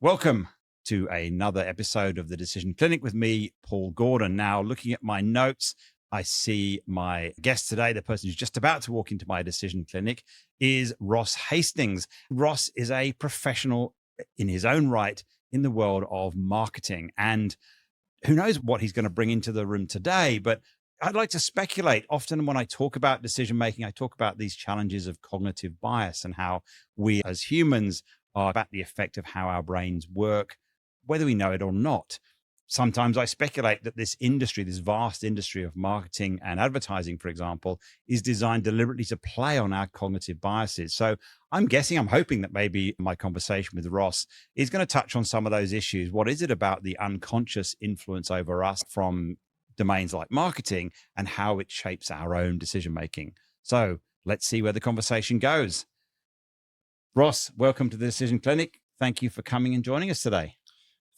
Welcome to another episode of the Decision Clinic with me, Paul Gordon. Now, looking at my notes, I see my guest today, the person who's just about to walk into my Decision Clinic, is Ross Hastings. Ross is a professional in his own right in the world of marketing, and who knows what he's going to bring into the room today. But I'd like to speculate. Often when I talk about decision making, I talk about these challenges of cognitive bias and how we as humans are about the effect of how our brains work, whether we know it or not. Sometimes I speculate that this industry, this vast industry of marketing and advertising, for example, is designed deliberately to play on our cognitive biases. So I'm hoping that maybe my conversation with Ross is going to touch on some of those issues. What is it about the unconscious influence over us from domains like marketing and how it shapes our own decision making? So let's see where the conversation goes. Ross, welcome to the Decision Clinic. Thank you for coming and joining us today.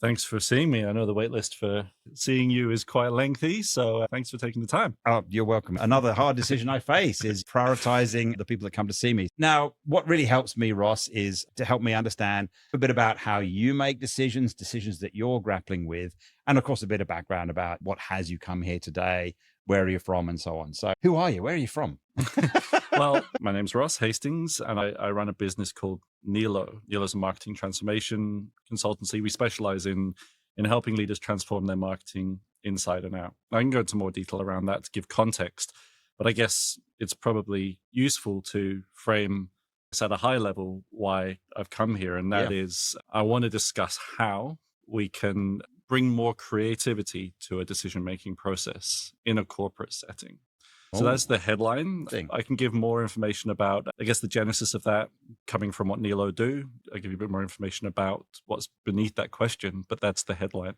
Thanks for seeing me. I know the waitlist for seeing you is quite lengthy, so thanks for taking the time. Oh, you're welcome. Another hard decision I face is prioritizing the people that come to see me. Now, what really helps me, Ross, is to help me understand a bit about how you make decisions that you're grappling with, and of course, a bit of background about what has you come here today, where are you from, and so on. So who are you? Where are you from? Well, my name's Ross Hastings, and I run a business called NeLo. NeLo's a marketing transformation consultancy. We specialize in helping leaders transform their marketing inside and out. I can go into more detail around that to give context, but I guess it's probably useful to frame at a high level why I've come here, and that is I want to discuss how we can bring more creativity to a decision-making process in a corporate setting. So that's the headline. I can give more information about, I guess, the genesis of that coming from what NeLo do. I'll give you a bit more information about what's beneath that question, but that's the headline.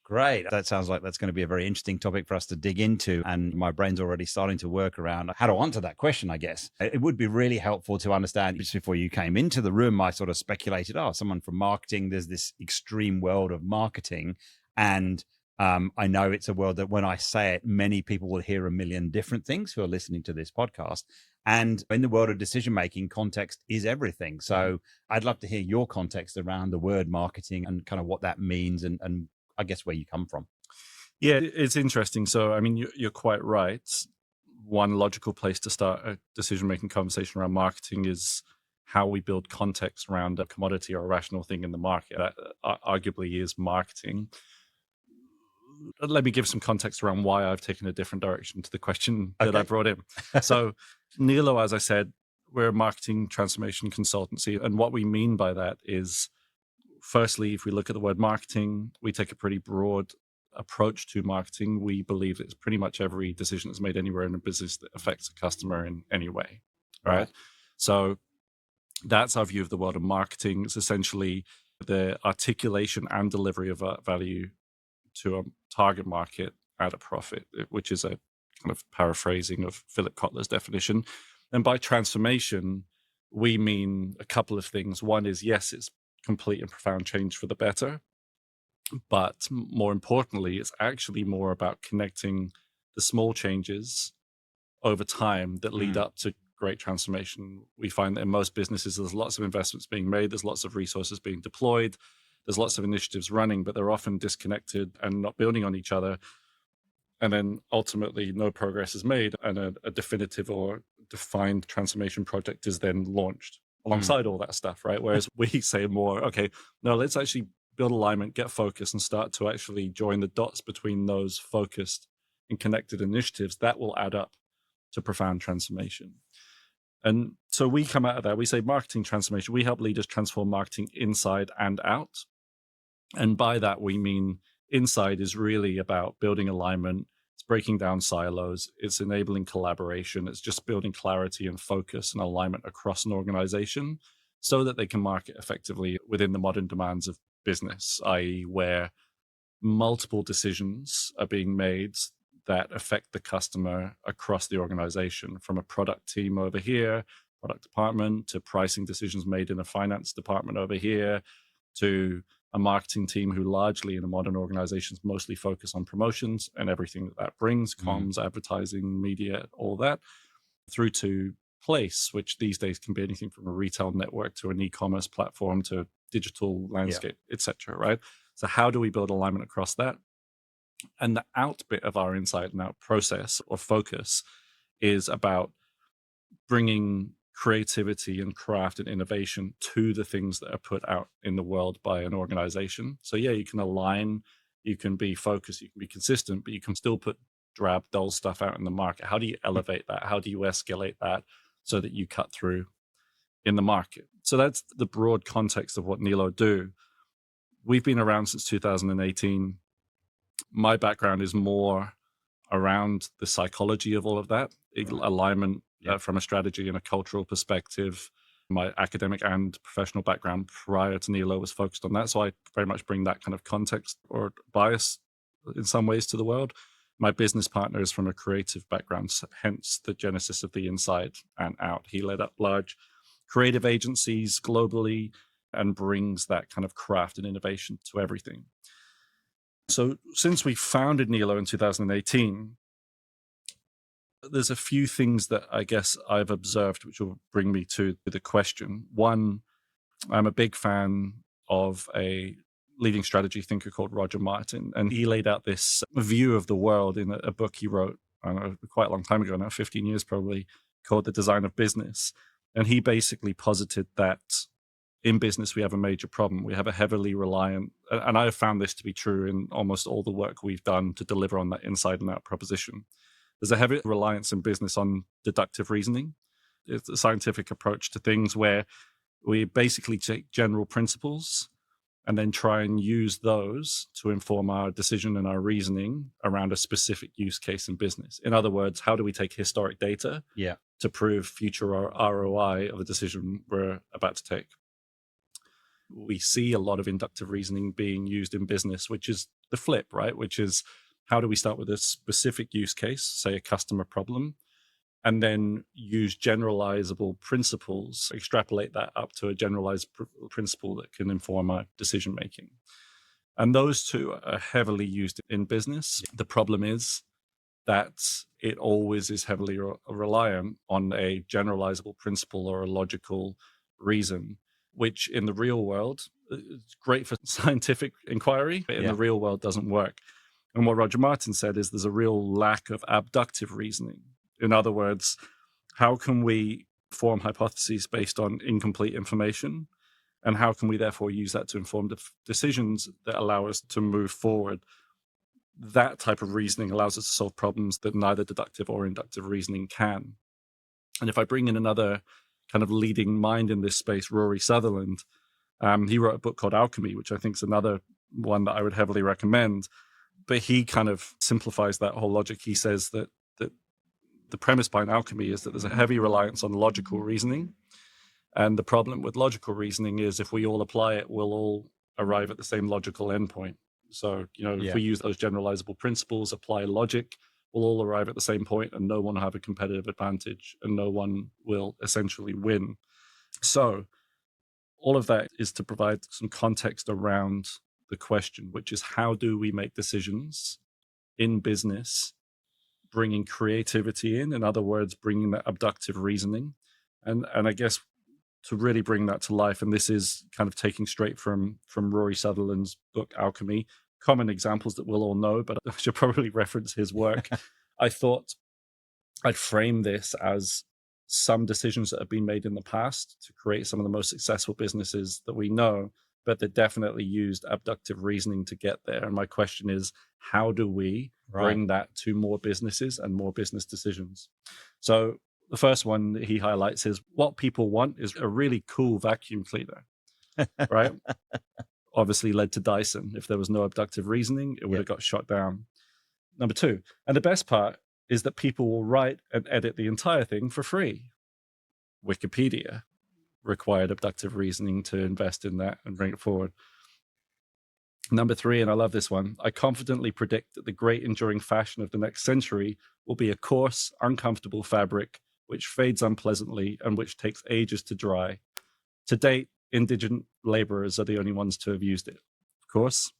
Great. That sounds like that's going to be a very interesting topic for us to dig into. And my brain's already starting to work around how to answer that question, I guess. It would be really helpful to understand, just before you came into the room, I sort of speculated, someone from marketing, there's this extreme world of marketing. And I know it's a world that when I say it, many people will hear a million different things who are listening to this podcast. And in the world of decision-making, context is everything. So I'd love to hear your context around the word marketing and kind of what that means and I guess where you come from. Yeah, it's interesting. So, I mean, you're quite right. One logical place to start a decision-making conversation around marketing is how we build context around a commodity or a rational thing in the market. That arguably is marketing. Let me give some context around why I've taken a different direction to the question that I brought in. So NeLo, as I said, we're a marketing transformation consultancy. And what we mean by that is, firstly, if we look at the word marketing, we take a pretty broad approach to marketing. We believe it's pretty much every decision that's made anywhere in a business that affects a customer in any way, right? So that's our view of the world of marketing. It's essentially the articulation and delivery of value to a target market at a profit, which is a kind of paraphrasing of Philip Kotler's definition. And by transformation, we mean a couple of things. One is, yes, it's complete and profound change for the better, but more importantly, it's actually more about connecting the small changes over time that lead up to great transformation. We find that in most businesses, there's lots of investments being made, there's lots of resources being deployed, there's lots of initiatives running, but they're often disconnected and not building on each other. And then ultimately no progress is made, and a definitive or defined transformation project is then launched alongside all that stuff, right? Whereas we say more, okay, no, let's actually build alignment, get focus, and start to actually join the dots between those focused and connected initiatives that will add up to profound transformation. And so we come out of that, we say marketing transformation, we help leaders transform marketing inside and out. And by that, we mean inside is really about building alignment. It's breaking down silos. It's enabling collaboration. It's just building clarity and focus and alignment across an organization so that they can market effectively within the modern demands of business, i.e., where multiple decisions are being made that affect the customer across the organization, from a product team over here, product department, to pricing decisions made in a finance department over here, to a marketing team who largely in a modern organizations mostly focus on promotions and everything that brings, comms, advertising, media, all that, through to place, which these days can be anything from a retail network to an e-commerce platform to digital landscape, etc. Right? So how do we build alignment across that? And the out bit of our insight and out process or focus is about bringing creativity and craft and innovation to the things that are put out in the world by an organization. So yeah, you can align, you can be focused, you can be consistent, but you can still put drab, dull stuff out in the market. How do you elevate that? How do you escalate that so that you cut through in the market? So that's the broad context of what NeLo do. We've been around since 2018. My background is more around the psychology of all of that, alignment from a strategy and a cultural perspective. My academic and professional background prior to NeLo was focused on that. So I very much bring that kind of context or bias in some ways to the world. My business partner is from a creative background, hence the genesis of the inside and out. He led up large creative agencies globally and brings that kind of craft and innovation to everything. So since we founded NeLo in 2018, there's a few things that I guess I've observed which will bring me to the question. One, I'm a big fan of a leading strategy thinker called Roger Martin, and he laid out this view of the world in a book he wrote, I don't know, quite a long time ago now, 15 years probably, called The Design of Business. And he basically posited that in business, we have a major problem. We have a heavily reliant, and I have found this to be true in almost all the work we've done to deliver on that inside and out proposition. There's a heavy reliance in business on deductive reasoning. It's a scientific approach to things where we basically take general principles and then try and use those to inform our decision and our reasoning around a specific use case in business. In other words, how do we take historic data to prove future ROI of a decision we're about to take? We see a lot of inductive reasoning being used in business, which is the flip, right? Which is, how do we start with a specific use case, say a customer problem, and then use generalizable principles, extrapolate that up to a generalized principle that can inform our decision making. And those two are heavily used in business. The problem is that it always is heavily reliant on a generalizable principle or a logical reason, which in the real world is great for scientific inquiry, but in the real world doesn't work. And what Roger Martin said is there's a real lack of abductive reasoning. In other words, how can we form hypotheses based on incomplete information? And how can we therefore use that to inform decisions that allow us to move forward? That type of reasoning allows us to solve problems that neither deductive or inductive reasoning can. And if I bring in another kind of leading mind in this space, Rory Sutherland, he wrote a book called Alchemy, which I think is another one that I would heavily recommend. But he kind of simplifies that whole logic. He says that the premise behind alchemy is that there's a heavy reliance on logical reasoning. And the problem with logical reasoning is if we all apply it, we'll all arrive at the same logical endpoint. So, if we use those generalizable principles, apply logic, we'll all arrive at the same point and no one will have a competitive advantage and no one will essentially win. So all of that is to provide some context around the question, which is how do we make decisions in business, bringing creativity in other words, bringing that abductive reasoning. And I guess to really bring that to life, and this is kind of taking straight from Rory Sutherland's book, Alchemy, common examples that we'll all know, but I should probably reference his work. I thought I'd frame this as some decisions that have been made in the past to create some of the most successful businesses that we know, but they definitely used abductive reasoning to get there. And my question is, how do we bring that to more businesses and more business decisions? So the first one that he highlights is what people want is a really cool vacuum cleaner, right? Obviously led to Dyson. If there was no abductive reasoning, it would have got shot down. Number two, and the best part is that people will write and edit the entire thing for free. Wikipedia required abductive reasoning to invest in that and bring it forward. Number three, and I love this one, I confidently predict that the great enduring fashion of the next century will be a coarse, uncomfortable fabric which fades unpleasantly and which takes ages to dry. To date, indigent laborers are the only ones to have used it. Of course,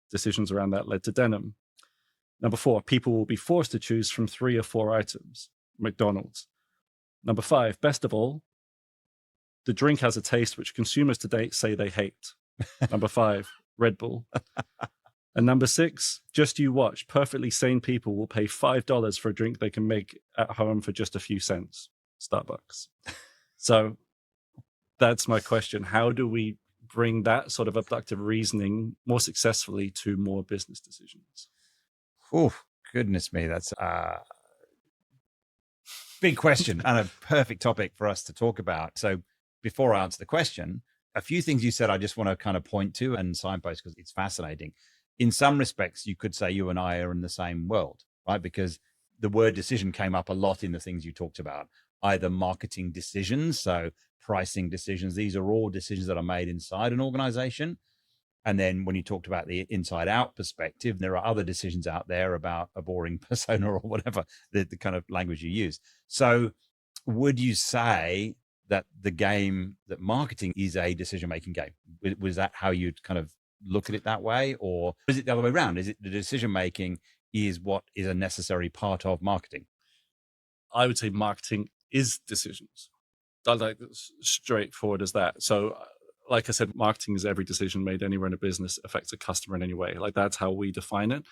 decisions around that led to denim. Number four, people will be forced to choose from 3 or 4 items. McDonald's. Number 5, best of all, the drink has a taste which consumers to date say they hate. Number 5, Red Bull. And number 6, just you watch, perfectly sane people will pay $5 for a drink they can make at home for just a few cents. Starbucks. So that's my question. How do we bring that sort of abductive reasoning more successfully to more business decisions? Oh, goodness me. That's a big question and a perfect topic for us to talk about. So before I answer the question, a few things you said I just want to kind of point to and signpost because it's fascinating. In some respects, you could say you and I are in the same world, right? Because the word decision came up a lot in the things you talked about, either marketing decisions, so pricing decisions. These are all decisions that are made inside an organization. And then when you talked about the inside out perspective, there are other decisions out there about a boring persona or whatever, the kind of language you use. So would you say that the game, that marketing is a decision-making game? Was that how you'd kind of look at it that way? Or is it the other way around? Is it the decision-making is what is a necessary part of marketing? I would say marketing is decisions. I like as straightforward as that. So like I said, marketing is every decision made anywhere in a business affects a customer in any way. Like that's how we define it.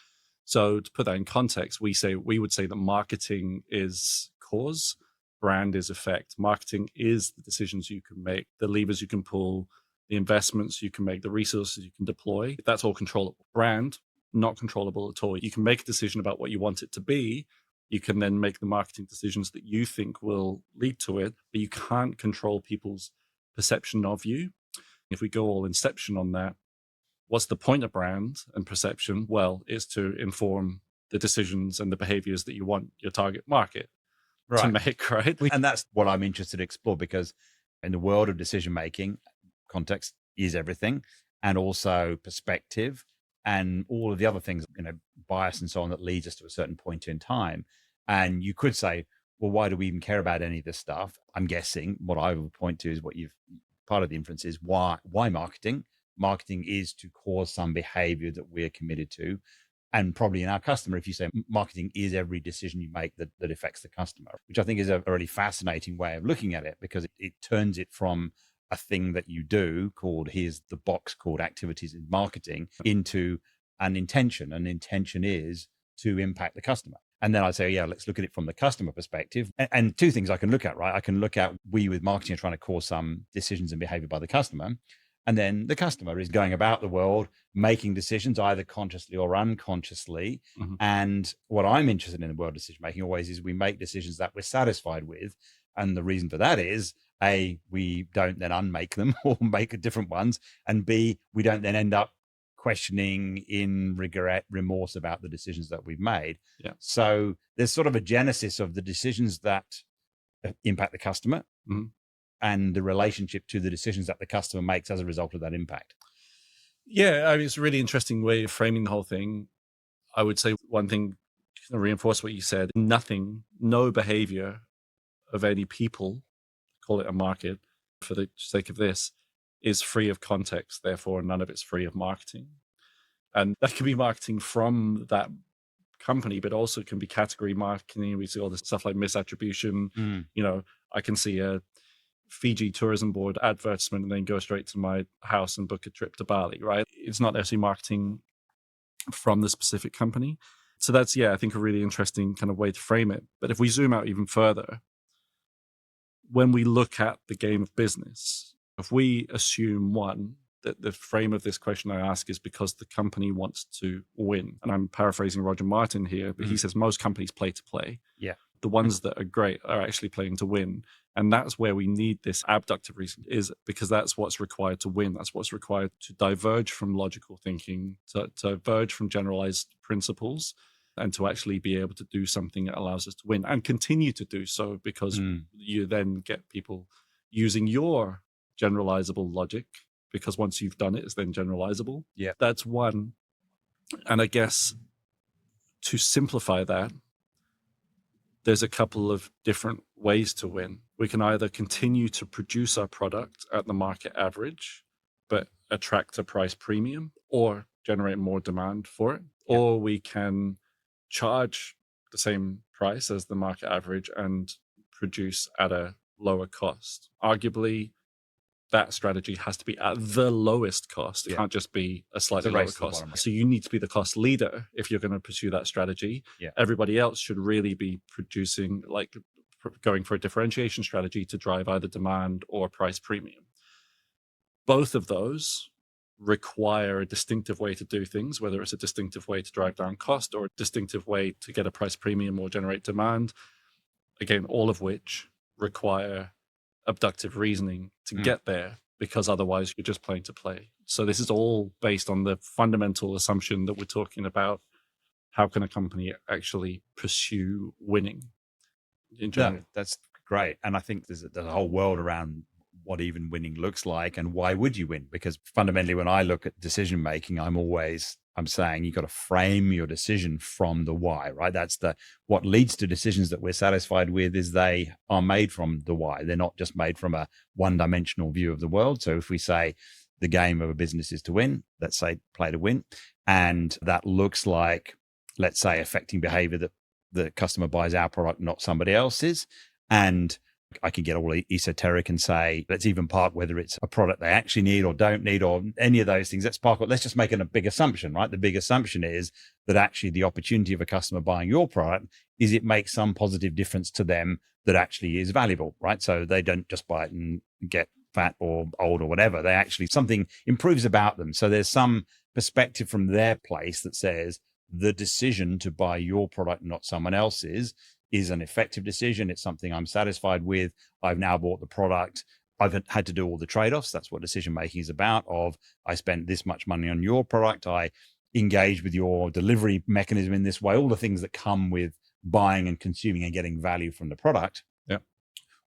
So to put that in context, we would say that marketing is cause, brand is effect. Marketing is the decisions you can make, the levers you can pull, the investments you can make, the resources you can deploy. That's all controllable. Brand, not controllable at all. You can make a decision about what you want it to be. You can then make the marketing decisions that you think will lead to it, but you can't control people's perception of you. If we go all inception on that, what's the point of brand and perception? Well, it's to inform the decisions and the behaviors that you want your target market to make, right? And that's what I'm interested to explore, because in the world of decision making, context is everything, and also perspective and all of the other things, bias and so on, that leads us to a certain point in time. And you could say, well, why do we even care about any of this stuff? I'm guessing what I would point to is part of the inference is why marketing? Marketing is to cause some behavior that we're committed to. And probably in our customer, if you say marketing is every decision you make that affects the customer, which I think is a really fascinating way of looking at it, because it turns it from a thing that you do called, here's the box called activities in marketing, into an intention. An intention is to impact the customer. And then I'd say, yeah, let's look at it from the customer perspective. And two things I can look at, right? I can look at, we with marketing are trying to cause some decisions and behavior by the customer. And then the customer is going about the world making decisions, either consciously or unconsciously. Mhm. And what I'm interested in the world of decision making always is we make decisions that we're satisfied with. And the reason for that is, A, we don't then unmake them or make different ones. And B, we don't then end up questioning in regret, remorse about the decisions that we've made. Yeah. So there's sort of a genesis of the decisions that impact the customer. Mhm. And the relationship to the decisions that the customer makes as a result of that impact. Yeah, I mean, it's a really interesting way of framing the whole thing. I would say one thing to reinforce what you said, no behavior of any people, call it a market for the sake of this, is free of context. Therefore, none of it's free of marketing. And that can be marketing from that company, but also can be category marketing. We see all this stuff like misattribution. I can see a Fiji tourism board advertisement and then go straight to my house and book a trip to Bali, right? It's not necessarily marketing from the specific company. So that's, I think a really interesting kind of way to frame it. But if we zoom out even further, when we look at the game of business, if we assume that the frame of this question I ask is because the company wants to win, and I'm paraphrasing Roger Martin here, but he says most companies play to play. Yeah. The ones that are great are actually playing to win. And that's where we need this abductive reason, is because that's what's required to win. That's what's required to diverge from logical thinking, to diverge from generalized principles, and to actually be able to do something that allows us to win and continue to do so, because you then get people using your generalizable logic, because once you've done it, it's then generalizable. Yeah. That's one. And I guess to simplify that, there's a couple of different ways to win. We can either continue to produce our product at the market average, but attract a price premium or generate more demand for it. Yeah. Or we can charge the same price as the market average and produce at a lower cost. Arguably, that strategy has to be at the lowest cost. It Yeah. can't just be a slightly It's a lower race to the cost. bottom. So you need to be the cost leader if you're going to pursue that strategy. Yeah. Everybody else should really be producing, like going for a differentiation strategy to drive either demand or price premium. Both of those require a distinctive way to do things, whether it's a distinctive way to drive down cost or a distinctive way to get a price premium or generate demand. Again, all of which require abductive reasoning to get there, because otherwise you're just playing to play. So this is all based on the fundamental assumption that we're talking about how can a company actually pursue winning in general. No, that's great. And I think there's a whole world around what even winning looks like and why would you win? Because fundamentally, when I look at decision making, I'm saying you've got to frame your decision from the why, right? That's what leads to decisions that we're satisfied with is they are made from the why. They're not just made from a one-dimensional view of the world. So if we say the game of a business is to win, let's say play to win, and that looks like, let's say, affecting behavior that the customer buys our product, not somebody else's. And I can get all esoteric and say, let's even park whether it's a product they actually need or don't need or any of those things. Let's just make a big assumption, right? The big assumption is that actually the opportunity of a customer buying your product is it makes some positive difference to them that actually is valuable, right? So they don't just buy it and get fat or old or whatever. They actually, something improves about them. So there's some perspective from their place that says, the decision to buy your product, not someone else's, is an effective decision. It's something I'm satisfied with. I've now bought the product. I've had to do all the trade-offs. That's what decision making is about. Of I spent this much money on your product. I engage with your delivery mechanism in this way. All the things that come with buying and consuming and getting value from the product. Yeah.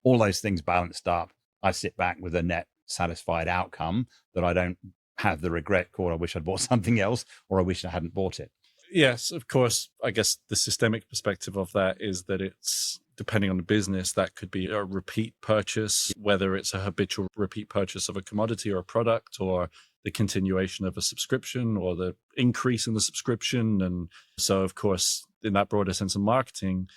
All those things balanced up. I sit back with a net satisfied outcome that I don't have the regret called I wish I'd bought something else or I wish I hadn't bought it. Yes, of course. I guess the systemic perspective of that is that it's, depending on the business, that could be a repeat purchase, whether it's a habitual repeat purchase of a commodity or a product, or the continuation of a subscription or the increase in the subscription. And so, of course, in that broader sense of marketing,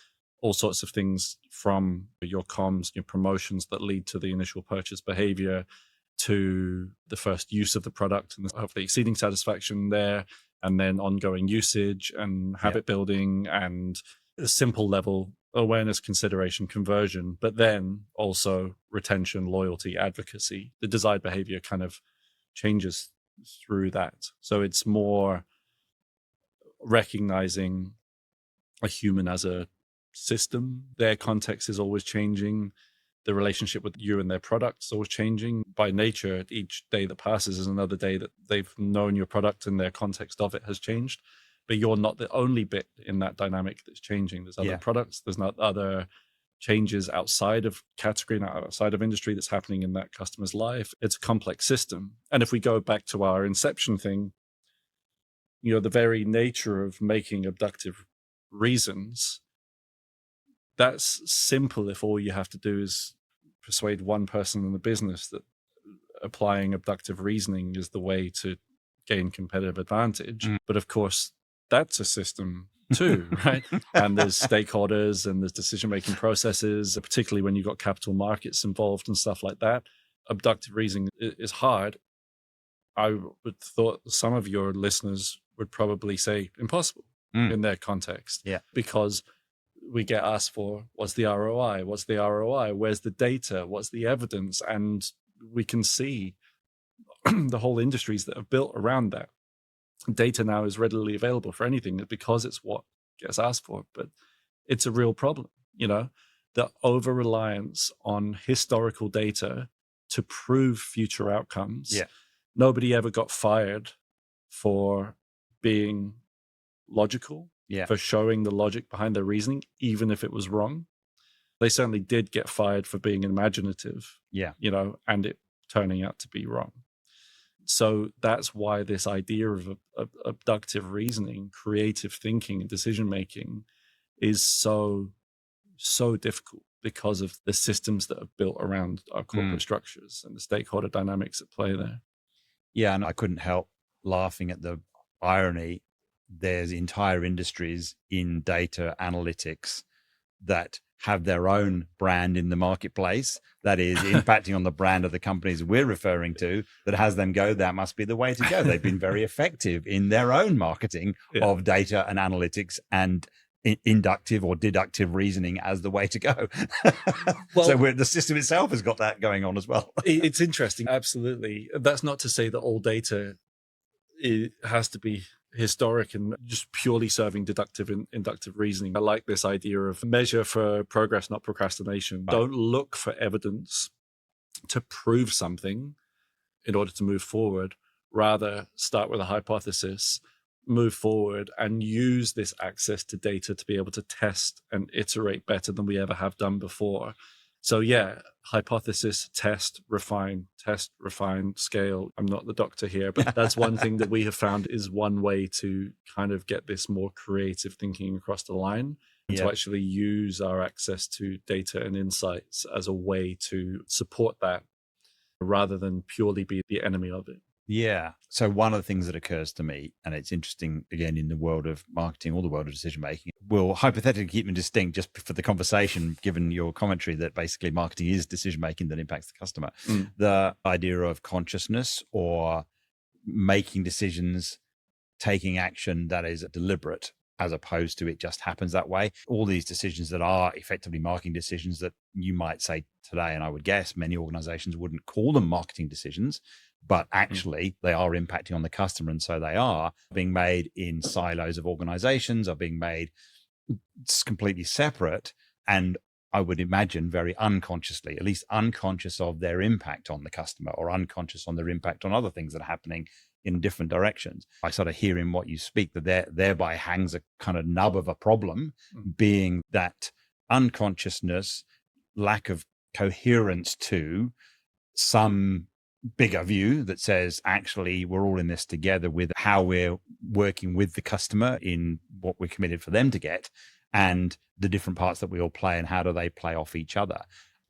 all sorts of things from your comms, your promotions that lead to the initial purchase behavior to the first use of the product and hopefully exceeding satisfaction there, and then ongoing usage and habit building and a simple level awareness, consideration, conversion, but then also retention, loyalty, advocacy. The desired behavior kind of changes through that. So it's more recognizing a human as a system. Their context is always changing. The relationship with you and their product is always changing. By nature, each day that passes is another day that they've known your product and their context of it has changed. But you're not the only bit in that dynamic that's changing. There's other products, there's not other changes outside of category and outside of industry that's happening in that customer's life. It's a complex system. And if we go back to our inception thing, the very nature of making abductive reasons, that's simple if all you have to do is persuade one person in the business that applying abductive reasoning is the way to gain competitive advantage. But of course, that's a system too, right? And there's stakeholders and there's decision-making processes, particularly when you've got capital markets involved and stuff like that. Abductive reasoning is hard. I would thought some of your listeners would probably say impossible in their context. Yeah. Because we get asked for, what's the ROI? What's the ROI? Where's the data? What's the evidence? And we can see the whole industries that are built around that. Data now is readily available for anything because it's what gets asked for. But it's a real problem, the over-reliance on historical data to prove future outcomes. Yeah. Nobody ever got fired for being logical, for showing the logic behind their reasoning, even if it was wrong. They certainly did get fired for being imaginative, and it turning out to be wrong. So that's why this idea of abductive reasoning, creative thinking, and decision-making is so difficult because of the systems that are built around our corporate structures and the stakeholder dynamics at play there. Yeah, and I couldn't help laughing at the irony. There's entire industries in data analytics that have their own brand in the marketplace that is impacting on the brand of the companies we're referring to, that has them go, that must be the way to go. They've been very effective in their own marketing of data and analytics and inductive or deductive reasoning as the way to go. Well, so the system itself has got that going on as well. It's interesting. Absolutely. That's not to say that all data has to be historic and just purely serving deductive and inductive reasoning. I like this idea of measure for progress, not procrastination. Right. Don't look for evidence to prove something in order to move forward. Rather, start with a hypothesis, move forward, and use this access to data to be able to test and iterate better than we ever have done before. So yeah, hypothesis, test, refine, scale. I'm not the doctor here, but that's one thing that we have found is one way to kind of get this more creative thinking across the line, and to actually use our access to data and insights as a way to support that rather than purely be the enemy of it. Yeah. So one of the things that occurs to me, and it's interesting, again, in the world of marketing or the world of decision making, we'll hypothetically keep them distinct just for the conversation, given your commentary that basically marketing is decision making that impacts the customer. The idea of consciousness or making decisions, taking action that is deliberate, as opposed to it just happens that way. All these decisions that are effectively marketing decisions that you might say today, and I would guess many organizations wouldn't call them marketing decisions, but actually they are impacting on the customer. And so they are being made in silos of organizations, are being made completely separate. And I would imagine very unconsciously, at least unconscious of their impact on the customer or unconscious on their impact on other things that are happening in different directions. I sort of hear in what you speak that thereby hangs a kind of nub of a problem, being that unconsciousness, lack of coherence to some bigger view that says, actually, we're all in this together with how we're working with the customer in what we're committed for them to get, and the different parts that we all play and how do they play off each other.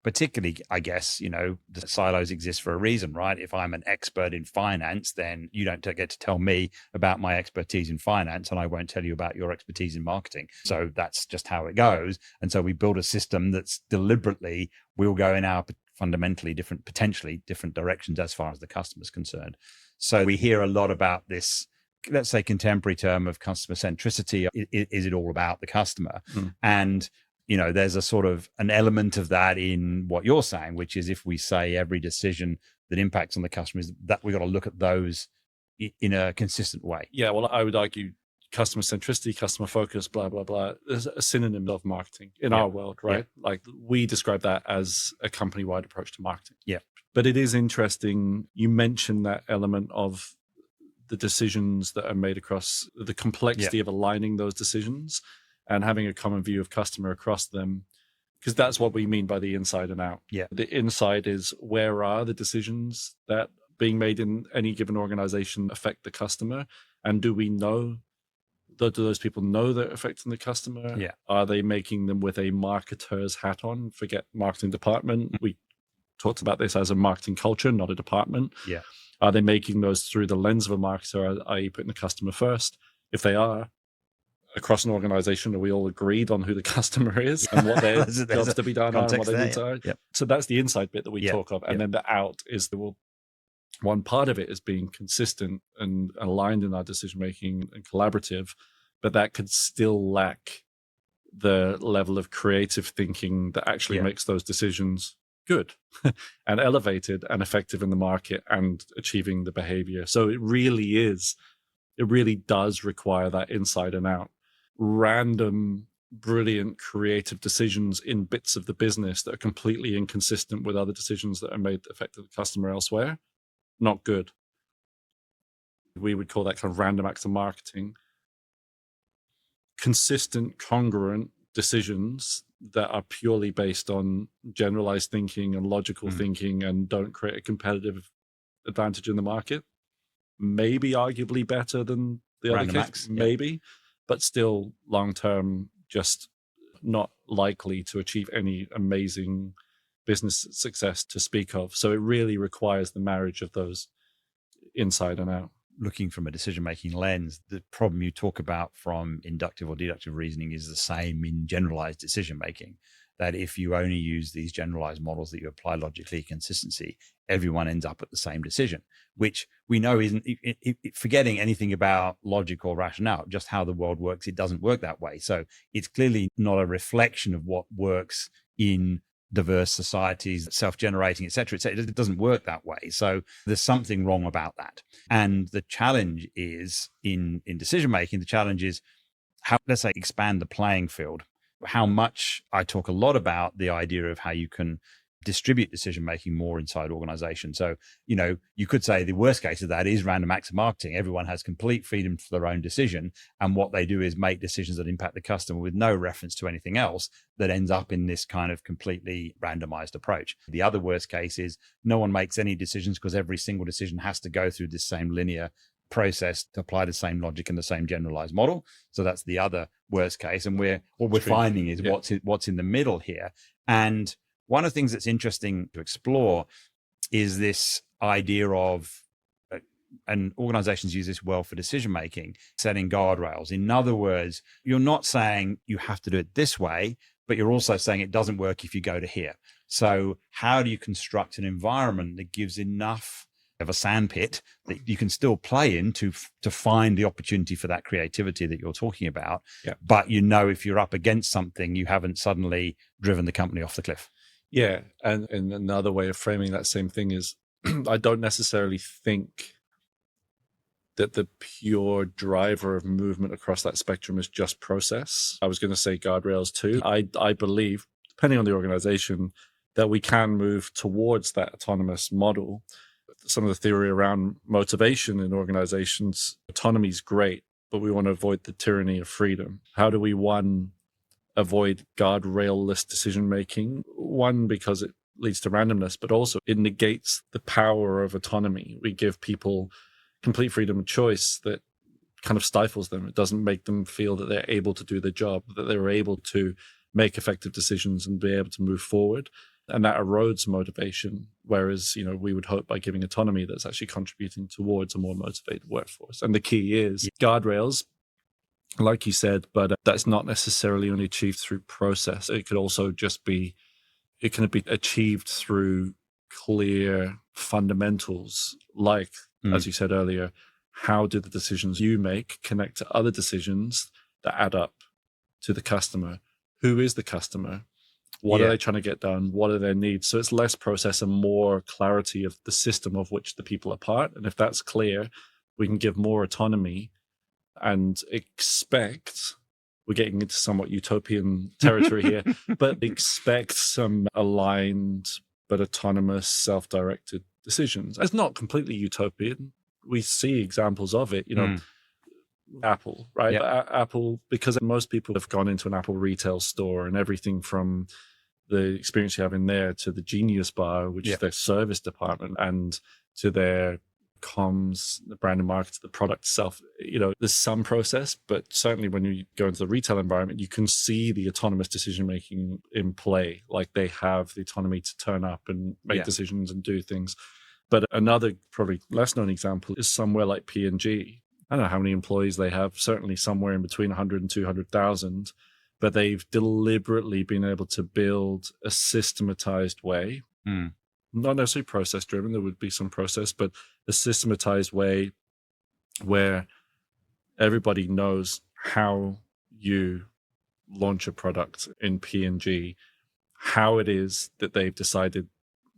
Particularly, I guess, the silos exist for a reason, right? If I'm an expert in finance, then you don't get to tell me about my expertise in finance, and I won't tell you about your expertise in marketing. So that's just how it goes. And so we build a system that's deliberately will go in our fundamentally different, potentially different directions as far as the customer is concerned. So we hear a lot about this, let's say, contemporary term of customer centricity. Is it all about the customer? And there's a sort of an element of that in what you're saying, which is if we say every decision that impacts on the customer is that we've got to look at those in a consistent way. Yeah, well, I would argue customer centricity, customer focus, blah, blah, blah, is a synonym of marketing in our world, right? Like we describe that as a company-wide approach to marketing. Yeah. But it is interesting. You mentioned that element of the decisions that are made across the complexity of aligning those decisions and having a common view of customer across them, because that's what we mean by the inside and out. Yeah. The inside is where are the decisions that being made in any given organization affect the customer, and do we know? Do those people know they're affecting the customer? Yeah. Are they making them with a marketer's hat on? Forget marketing department. We talked about this as a marketing culture, not a department. Yeah. Are they making those through the lens of a marketer, i.e. putting the customer first? If they are, across an organization, are we all agreed on who the customer is and what their jobs to be done are and what they need to are? Yep. So that's the inside bit that we talk of. And then the out is one part of it is being consistent and aligned in our decision-making and collaborative, but that could still lack the level of creative thinking that actually makes those decisions good and elevated and effective in the market and achieving the behavior. So it really does require that inside and out. Random, brilliant, creative decisions in bits of the business that are completely inconsistent with other decisions that are made that affect the customer elsewhere. Not good. We would call that kind of random acts of marketing. Consistent, congruent decisions that are purely based on generalized thinking and logical thinking and don't create a competitive advantage in the market. Maybe arguably better than the random other case, maybe, but still long-term just not likely to achieve any amazing business success to speak of. So it really requires the marriage of those inside and out. Looking from a decision-making lens, the problem you talk about from inductive or deductive reasoning is the same in generalized decision-making. that if you only use these generalized models that you apply logically consistency, everyone ends up at the same decision, which we know isn't, forgetting anything about logic or rationale, just how the world works, it doesn't work that way. So it's clearly not a reflection of what works in diverse societies, self-generating, et cetera, et cetera. It doesn't work that way. So there's something wrong about that. And the challenge is in decision-making, the challenge is how, let's say, expand the playing field. How much I talk a lot about the idea of how you can distribute decision making more inside organizations. So, you could say the worst case of that is random acts of marketing. Everyone has complete freedom for their own decision. And what they do is make decisions that impact the customer with no reference to anything else, that ends up in this kind of completely randomized approach. The other worst case is no one makes any decisions because every single decision has to go through this same linear process to apply the same logic and the same generalized model. So that's the other worst case. And what we're finding is what's in the middle here. And one of the things that's interesting to explore is this idea of, and organizations use this well for decision making, setting guardrails. In other words, you're not saying you have to do it this way, but you're also saying it doesn't work if you go to here. So how do you construct an environment that gives enough of a sandpit that you can still play in to find the opportunity for that creativity that you're talking about? Yeah. But if you're up against something, you haven't suddenly driven the company off the cliff. Yeah. And another way of framing that same thing is I don't necessarily think that the pure driver of movement across that spectrum is just process. I was going to say guardrails too. I believe, depending on the organization, that we can move towards that autonomous model. Some of the theory around motivation in organizations, autonomy is great, but we want to avoid the tyranny of freedom. How do we, one, avoid guardrail-less decision-making? One, because it leads to randomness, but also it negates the power of autonomy. We give people complete freedom of choice that kind of stifles them. It doesn't make them feel that they're able to do the job, that they're able to make effective decisions and be able to move forward. And that erodes motivation. Whereas, we would hope by giving autonomy that's actually contributing towards a more motivated workforce. And the key is guardrails, like you said, but that's not necessarily only achieved through process. It could also just be, it can be achieved through clear fundamentals, like, as you said earlier, how do the decisions you make connect to other decisions that add up to the customer? Who is the customer? What are they trying to get done? What are their needs? So it's less process and more clarity of the system of which the people are part. And if that's clear, we can give more autonomy and expect, we're getting into somewhat utopian territory here, but expect some aligned but autonomous, self-directed decisions. It's not completely utopian. We see examples of it, Apple, right? Yep. Apple, because most people have gone into an Apple retail store and everything from the experience you have in there to the Genius Bar, which is their service department, and to their comms, the brand and market, the product itself. There's some process, but certainly when you go into the retail environment, you can see the autonomous decision-making in play. Like they have the autonomy to turn up and make decisions and do things. But another probably less known example is somewhere like P&G. I don't know how many employees they have, certainly somewhere in between 100 and 200,000, but they've deliberately been able to build a systematized way, not necessarily process driven, there would be some process, but a systematized way where everybody knows how you launch a product in P&G, how it is that they've decided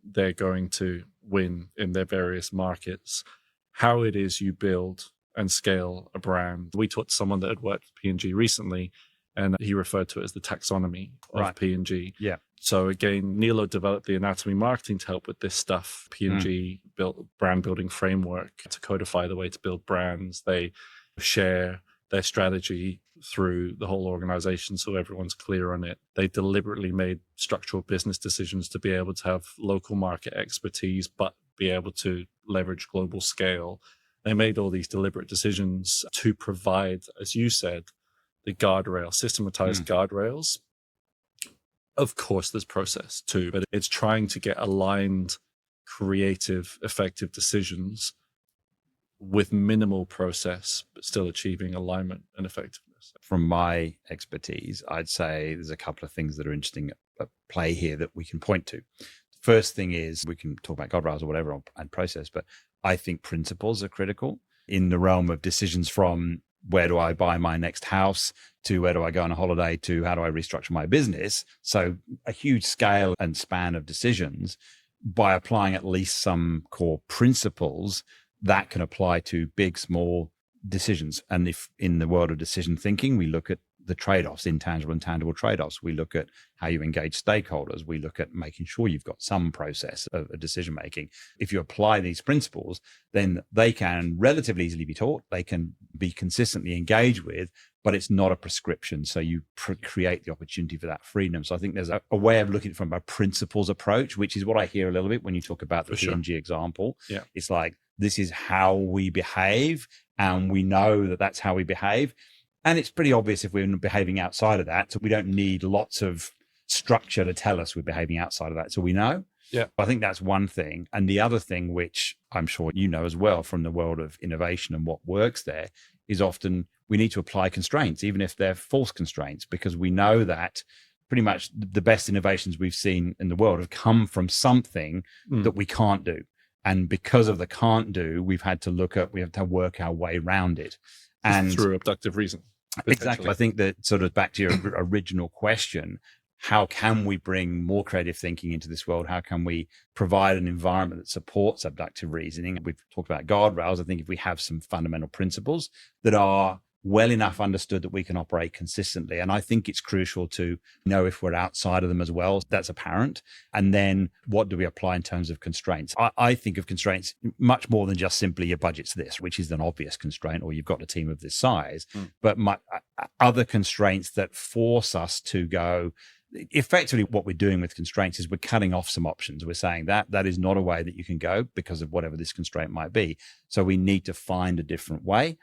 they're going to win in their various markets, how it is you build and scale a brand. We talked to someone that had worked for P&G recently, and he referred to it as the taxonomy of P&G. Yeah. So again, NeLo developed the anatomy marketing to help with this stuff. P&G built a brand building framework to codify the way to build brands. They share their strategy through the whole organization so everyone's clear on it. They deliberately made structural business decisions to be able to have local market expertise, but be able to leverage global scale. They made all these deliberate decisions to provide, as you said, the guardrail, systematized guardrails. Of course, there's process too, but it's trying to get aligned, creative, effective decisions with minimal process, but still achieving alignment and effectiveness. From my expertise, I'd say there's a couple of things that are interesting at play here that we can point to. First thing is, we can talk about guardrails or whatever and process, but I think principles are critical in the realm of decisions, from where do I buy my next house to where do I go on a holiday to how do I restructure my business. So a huge scale and span of decisions. By applying at least some core principles that can apply to big, small decisions. And if in the world of decision thinking, we look at the trade-offs, intangible and tangible trade-offs. We look at how you engage stakeholders. We look at making sure you've got some process of decision making. If you apply these principles, then they can relatively easily be taught. They can be consistently engaged with, but it's not a prescription. So you create the opportunity for that freedom. So I think there's a way of looking at it from a principles approach, which is what I hear a little bit when you talk about the P&G example. Yeah. It's like, this is how we behave, and we know that that's how we behave. And it's pretty obvious if we're behaving outside of that. So we don't need lots of structure to tell us we're behaving outside of that. So we know. Yeah. I think that's one thing. And the other thing, which I'm sure you know as well from the world of innovation and what works there, is often we need to apply constraints, even if they're false constraints, because we know that pretty much the best innovations we've seen in the world have come from something that we can't do. And because of the can't do, we have to work our way around it. And through abductive reasoning. Exactly. I think that sort of back to your original question, how can we bring more creative thinking into this world? How can we provide an environment that supports abductive reasoning? We've talked about guardrails. I think if we have some fundamental principles that are well enough understood that we can operate consistently. And I think it's crucial to know if we're outside of them as well. That's apparent. And then what do we apply in terms of constraints? I think of constraints much more than just simply your budget's this, which is an obvious constraint, or you've got a team of this size, but other constraints that force us to go. Effectively, what we're doing with constraints is we're cutting off some options. We're saying that is not a way that you can go because of whatever this constraint might be. So we need to find a different way.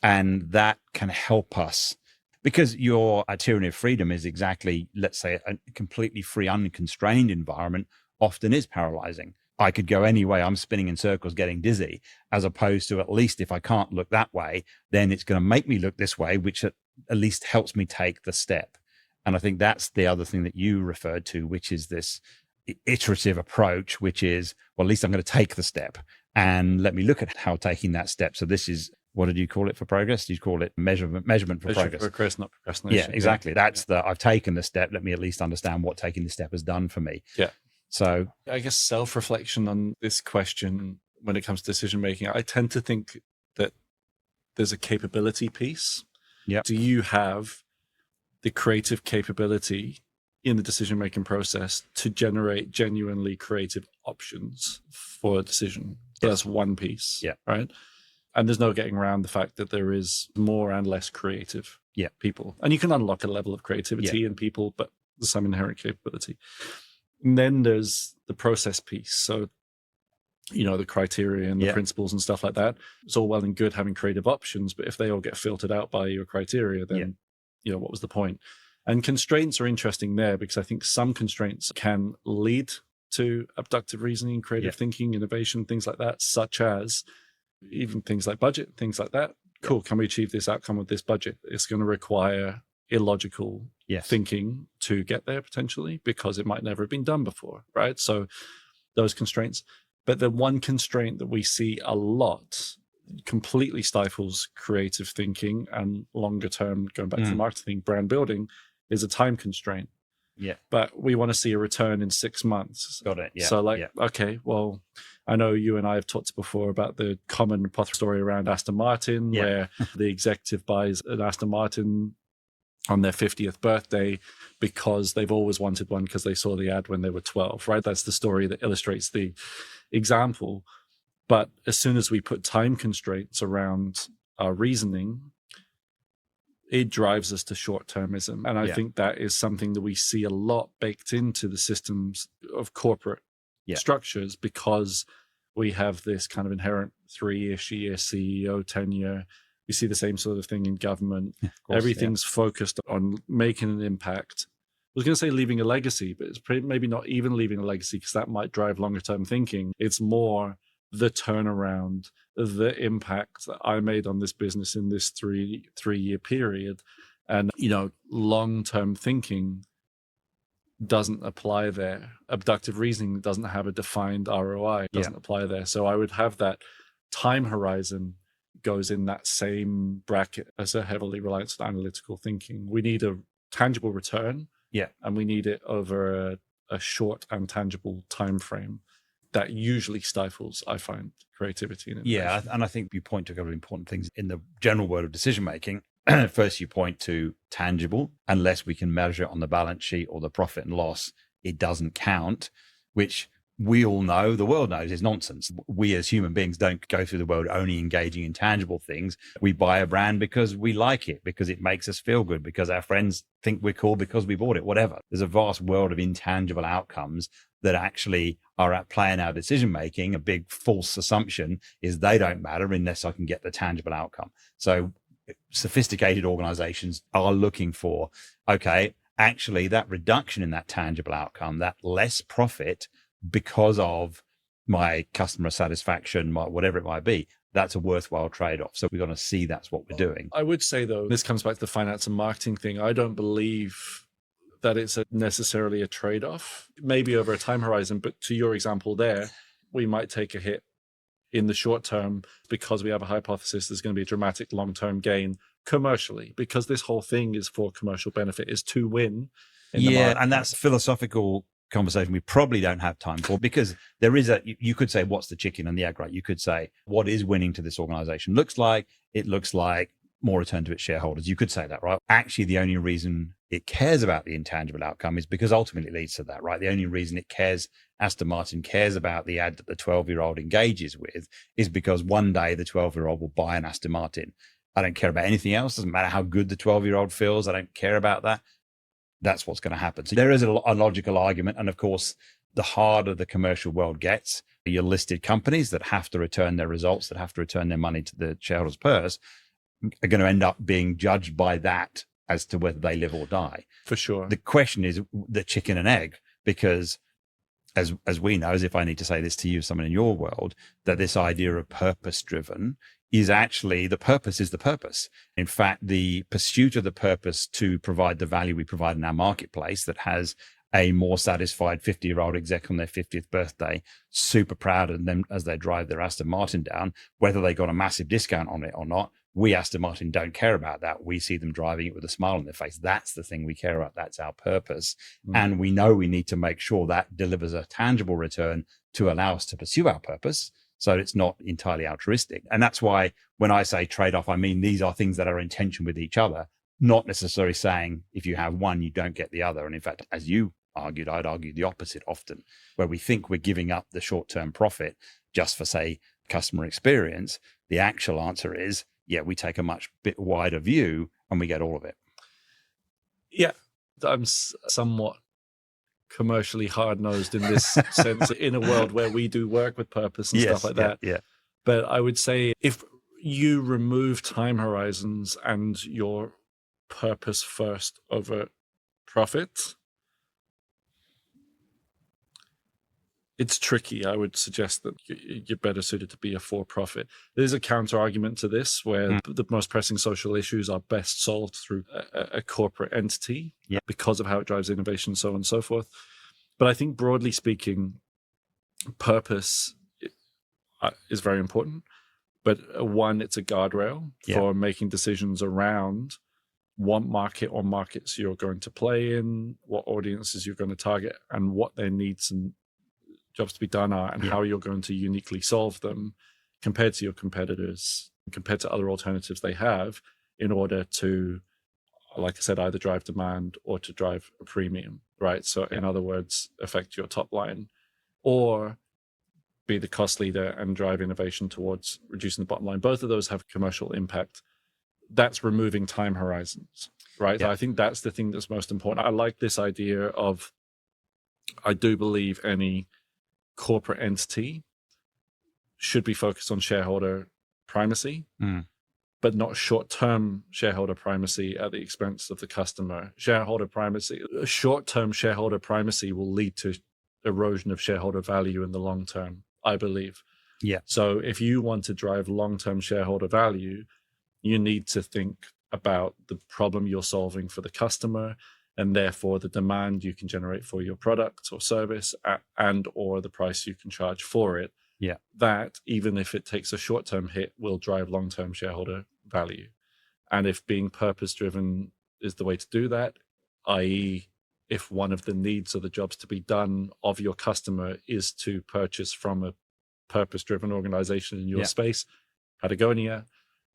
And that can help us, because your tyranny of freedom is exactly, let's say, a completely free, unconstrained environment often is paralyzing. I could go any way. I'm spinning in circles, getting dizzy, as opposed to, at least if I can't look that way, then it's going to make me look this way, which at least helps me take the step. And I think that's the other thing that you referred to, which is this iterative approach, which is, well, at least I'm going to take the step and let me look at how taking that step. So this is, what did you call it for progress? You call it measurement for progress. Progress, not procrastination. Yeah, exactly. That's I've taken the step. Let me at least understand what taking the step has done for me. Yeah. So I guess self-reflection on this question when it comes to decision making, I tend to think that there's a capability piece. Yeah. Do you have the creative capability in the decision-making process to generate genuinely creative options for a decision? So that's one piece. Yeah. Right. And there's no getting around the fact that there is more and less creative people. And you can unlock a level of creativity in people, but there's some inherent capability. And then there's the process piece. So, the criteria and the principles and stuff like that. It's all well and good having creative options, but if they all get filtered out by your criteria, then, what was the point? And constraints are interesting there, because I think some constraints can lead to abductive reasoning, creative thinking, innovation, things like that, such as even things like budget, things like that. Cool. Can we achieve this outcome with this budget? It's going to require illogical thinking to get there potentially, because it might never have been done before, right? So those constraints. But the one constraint that we see a lot completely stifles creative thinking and longer term, going back to the marketing, brand building, is a time constraint. Yeah. But we want to see a return in 6 months. Got it. Yeah. So okay, well, I know you and I have talked before about the common story around Aston Martin, where the executive buys an Aston Martin on their 50th birthday because they've always wanted one because they saw the ad when they were 12, right? That's the story that illustrates the example. But as soon as we put time constraints around our reasoning, it drives us to short-termism. And I think that is something that we see a lot baked into the systems of corporate structures, because we have this kind of inherent 3-ish year CEO tenure. We see the same sort of thing in government. Everything's focused on making an impact. I was going to say leaving a legacy, but it's maybe not even leaving a legacy, because that might drive longer-term thinking. It's more the turnaround, the impact that I made on this business in this three-year period. And, long-term thinking doesn't apply there. Abductive reasoning doesn't have a defined ROI, doesn't apply there. So I would have that time horizon goes in that same bracket as a heavily reliant on analytical thinking. We need a tangible return, and we need it over a short and tangible time frame. That usually stifles, I find, creativity and innovation. Yeah, and I think you point to a couple of important things in the general world of decision making. First, you point to tangible. Unless we can measure it on the balance sheet or the profit and loss, it doesn't count, which we all know, the world knows, is nonsense. We as human beings don't go through the world only engaging in tangible things. We buy a brand because we like it, because it makes us feel good, because our friends think we're cool because we bought it, whatever. There's a vast world of intangible outcomes that actually are at play in our decision making. A big false assumption is they don't matter unless I can get the tangible outcome. So sophisticated organizations are looking for, okay, actually that reduction in that tangible outcome, that less profit because of my customer satisfaction, whatever it might be, that's a worthwhile trade-off. So we're going to see that's what we're doing. I would say, though, this comes back to the finance and marketing thing. I don't believe that it's necessarily a trade-off, maybe over a time horizon. But to your example there, we might take a hit in the short term because we have a hypothesis there's going to be a dramatic long-term gain commercially, because this whole thing is for commercial benefit, is to win. And that's philosophical conversation we probably don't have time for, because there is you could say, what's the chicken and the egg, right? You could say, what is winning to this organization looks like more return to its shareholders. You could say that, right? Actually, the only reason it cares about the intangible outcome is because ultimately it leads to that, right? The only reason it cares, Aston Martin cares about the ad that the 12-year-old engages with, is because one day the 12-year-old will buy an Aston Martin. I don't care about anything else. Doesn't matter how good the 12-year-old feels. I don't care about that. That's what's going to happen. So there is a logical argument. And of course, the harder the commercial world gets, your listed companies that have to return their results, that have to return their money to the shareholders' purse, are going to end up being judged by that as to whether they live or die. For sure. The question is the chicken and egg, because as we know, as if I need to say this to you, someone in your world, that this idea of purpose driven is actually, the purpose is the purpose. In fact, the pursuit of the purpose to provide the value we provide in our marketplace, that has a more satisfied 50-year-old exec on their 50th birthday, super proud of them as they drive their Aston Martin down, whether they got a massive discount on it or not. We, Aston Martin, don't care about that. We see them driving it with a smile on their face. That's the thing we care about. That's our purpose. And we know we need to make sure that delivers a tangible return to allow us to pursue our purpose, so it's not entirely altruistic. And that's why when I say trade-off, I mean these are things that are in tension with each other, not necessarily saying if you have one, you don't get the other. And in fact, as you argued, I'd argue the opposite often, where we think we're giving up the short-term profit just for, say, customer experience. The actual answer is, yeah, we take a much bit wider view and we get all of it. Yeah, I'm somewhat commercially hard-nosed in this sense, in a world where we do work with purpose and stuff like that. Yeah. But I would say if you remove time horizons and your purpose first over profit, it's tricky. I would suggest that you're better suited to be a for-profit. There's a counter-argument to this, where the most pressing social issues are best solved through a corporate entity because of how it drives innovation, so on and so forth. But I think broadly speaking, purpose is very important. But one, it's a guardrail for making decisions around what market or markets you're going to play in, what audiences you're going to target, and what their needs and jobs to be done are, and how you're going to uniquely solve them compared to your competitors, compared to other alternatives they have, in order to, like I said, either drive demand or to drive a premium, right? So in other words, affect your top line, or be the cost leader and drive innovation towards reducing the bottom line. Both of those have commercial impact. That's removing time horizons, right? I think that's the thing that's most important. I like this idea of, I do believe any corporate entity should be focused on shareholder primacy, but not short-term shareholder primacy at the expense of the customer. Short-term shareholder primacy will lead to erosion of shareholder value in the long term, I believe. So if you want to drive long-term shareholder value, you need to think about the problem you're solving for the customer, and therefore the demand you can generate for your product or service and or the price you can charge for it. Yeah. That, even if it takes a short-term hit, will drive long-term shareholder value. And if being purpose-driven is the way to do that, i.e., if one of the needs or the jobs to be done of your customer is to purchase from a purpose-driven organization in your space, Patagonia,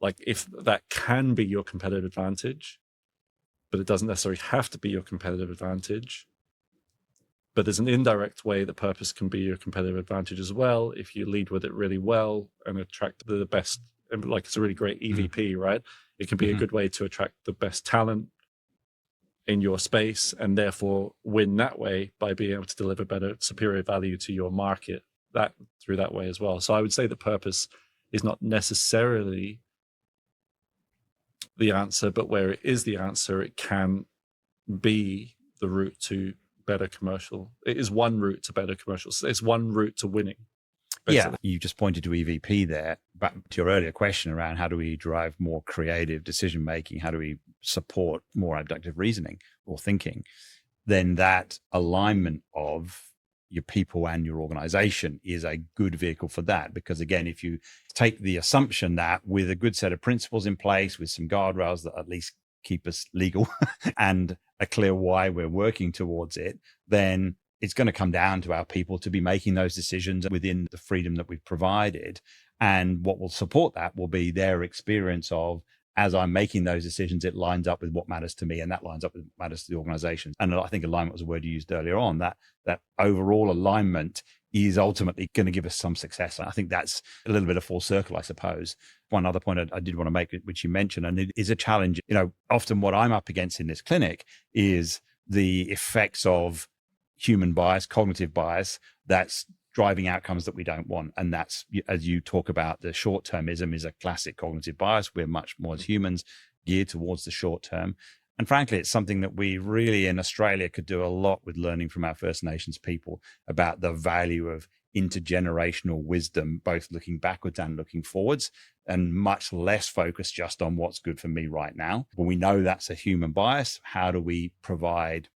like if that can be your competitive advantage, but it doesn't necessarily have to be your competitive advantage. But there's an indirect way that purpose can be your competitive advantage as well if you lead with it really well and attract the best. Like it's a really great EVP, right? It can be a good way to attract the best talent in your space and therefore win that way by being able to deliver better, superior value to your market that through that way as well. So I would say the purpose is not necessarily the answer, but where it is the answer, it can be the route to better commercial. It is one route to better commercials. It's one route to winning. Basically. Yeah, you just pointed to EVP there. Back to your earlier question around how do we drive more creative decision making? How do we support more abductive reasoning or thinking? Then that alignment of your people and your organization is a good vehicle for that. Because again, if you take the assumption that with a good set of principles in place, with some guardrails that at least keep us legal and a clear why we're working towards it, then it's going to come down to our people to be making those decisions within the freedom that we've provided. And what will support that will be their experience of, as I'm making those decisions, it lines up with what matters to me, and that lines up with what matters to the organization. And I think alignment was a word you used earlier on, that overall alignment is ultimately going to give us some success. And I think that's a little bit of full circle, I suppose. One other point I did want to make, which you mentioned, and it is a challenge. Often what I'm up against in this clinic is the effects of human bias, cognitive bias, that's driving outcomes that we don't want. And that's, as you talk about, the short-termism is a classic cognitive bias. We're much more as humans geared towards the short term. And frankly, it's something that we really in Australia could do a lot with, learning from our First Nations people about the value of intergenerational wisdom, both looking backwards and looking forwards, and much less focused just on what's good for me right now. When we know that's a human bias, how do we provide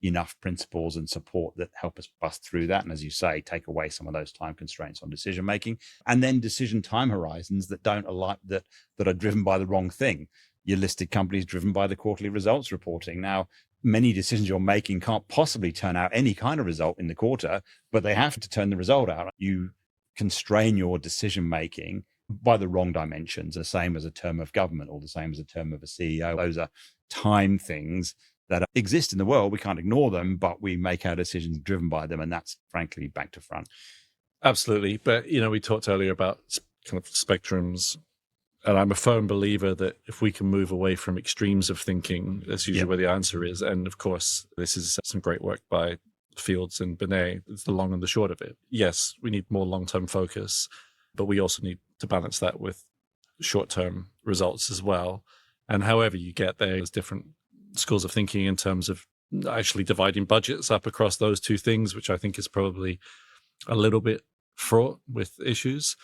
enough principles and support that help us bust through that? And as you say, take away some of those time constraints on decision making, and then decision time horizons that don't align, that are driven by the wrong thing. Your listed companies driven by the quarterly results reporting. Now, many decisions you're making can't possibly turn out any kind of result in the quarter, but they have to turn the result out. You constrain your decision making by the wrong dimensions, the same as a term of government or the same as a term of a CEO. Those are time things that exist in the world. We can't ignore them, but we make our decisions driven by them. And that's frankly back to front. Absolutely. But, we talked earlier about kind of spectrums. And I'm a firm believer that if we can move away from extremes of thinking, that's usually where the answer is. And of course, this is some great work by Fields and Binet. It's the long and the short of it. Yes, we need more long-term focus, but we also need to balance that with short-term results as well. And however you get there, there's different schools of thinking in terms of actually dividing budgets up across those two things, which I think is probably a little bit fraught with issues.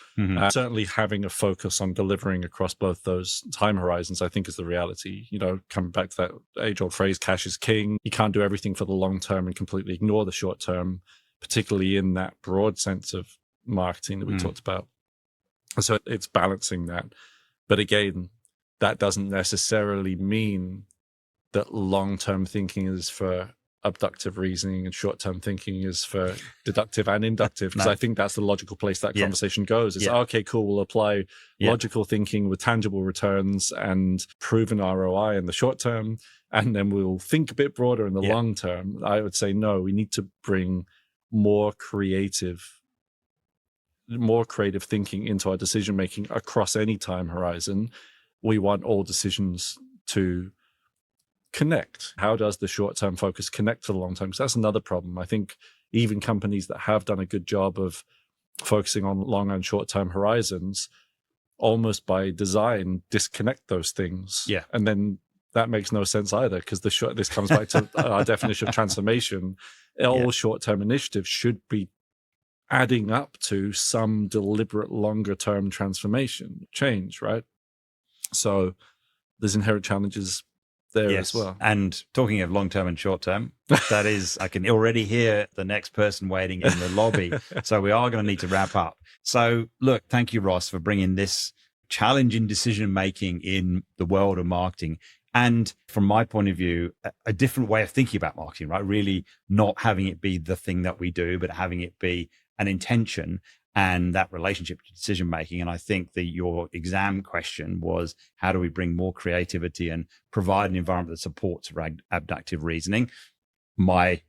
Certainly having a focus on delivering across both those time horizons, I think, is the reality. Coming back to that age-old phrase, cash is king. You can't do everything for the long term and completely ignore the short term, particularly in that broad sense of marketing that we talked about. So it's balancing that. But again, that doesn't necessarily mean that long-term thinking is for abductive reasoning and short-term thinking is for deductive and inductive, because I think that's the logical place that conversation goes. It's okay, cool, we'll apply logical thinking with tangible returns and proven ROI in the short term, and then we'll think a bit broader in the long term. I would say no, we need to bring more creative thinking into our decision making across any time horizon. We want all decisions to connect. How does the short-term focus connect to the long-term? Because that's another problem. I think even companies that have done a good job of focusing on long and short-term horizons, almost by design, disconnect those things. Yeah. And then that makes no sense either, because this comes back to our definition of transformation. All short-term initiatives should be adding up to some deliberate longer-term transformation, change, right? So there's inherent challenges there as Yes. well. And talking of long-term and short-term, that is, I can already hear the next person waiting in the lobby. So we are going to need to wrap up. So look, thank you, Ross, for bringing this challenge in decision-making in the world of marketing. And from my point of view, a different way of thinking about marketing, right? Really not having it be the thing that we do, but having it be an intention and that relationship to decision making. And I think that your exam question was, how do we bring more creativity and provide an environment that supports abductive reasoning? My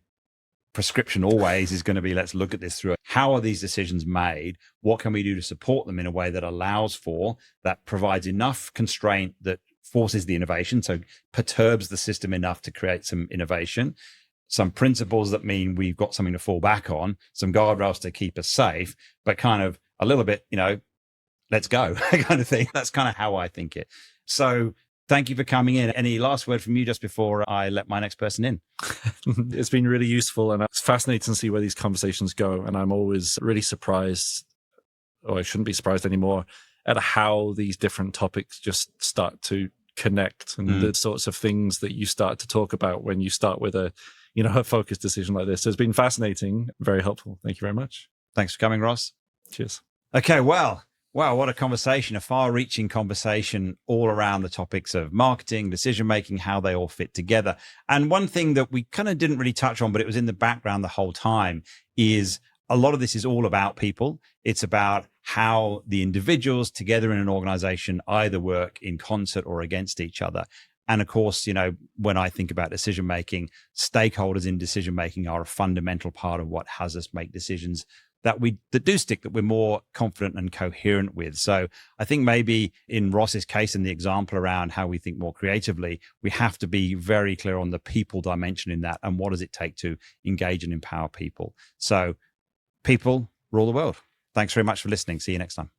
prescription always is going to be, let's look at this through how are these decisions made? What can we do to support them in a way that allows for, that provides enough constraint that forces the innovation, so perturbs the system enough to create some innovation, some principles that mean we've got something to fall back on, some guardrails to keep us safe, but kind of a little bit, let's go kind of thing. That's kind of how I think it. So thank you for coming in. Any last word from you just before I let my next person in? It's been really useful, and it's fascinating to see where these conversations go. And I'm always really surprised, or I shouldn't be surprised anymore, at how these different topics just start to connect, and the sorts of things that you start to talk about when you start with a focused decision like this. So it's been fascinating, very helpful. Thank you very much. Thanks for coming, Ross. Cheers. Okay, well, wow, what a conversation, a far-reaching conversation all around the topics of marketing, decision-making, how they all fit together. And one thing that we kind of didn't really touch on, but it was in the background the whole time, is a lot of this is all about people. It's about how the individuals together in an organization either work in concert or against each other. And of course, when I think about decision making, stakeholders in decision making are a fundamental part of what has us make decisions that do stick, that we're more confident and coherent with. So I think maybe in Ross's case, in the example around how we think more creatively, we have to be very clear on the people dimension in that, and what does it take to engage and empower people. So people rule the world. Thanks very much for listening. See you next time.